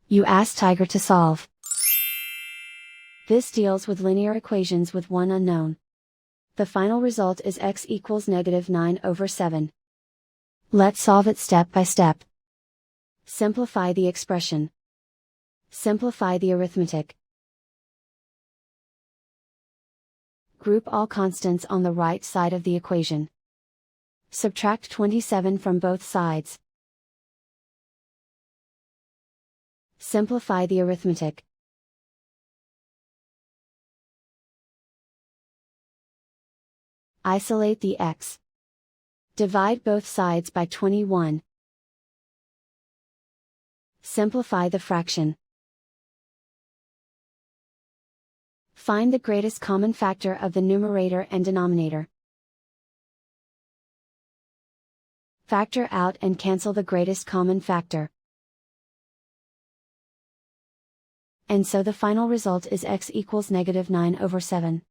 You ask Tiger to solve. This deals with linear equations with one unknown. The final result is x equals -9/7. Let's solve it step by step. Simplify the expression. Simplify the arithmetic. Group all constants on the right side of the equation. Subtract 27 from both sides. Simplify the arithmetic. Isolate the x. Divide both sides by 21. Simplify the fraction. Find the greatest common factor of the numerator and denominator. Factor out and cancel the greatest common factor. And so the final result is x equals -9/7.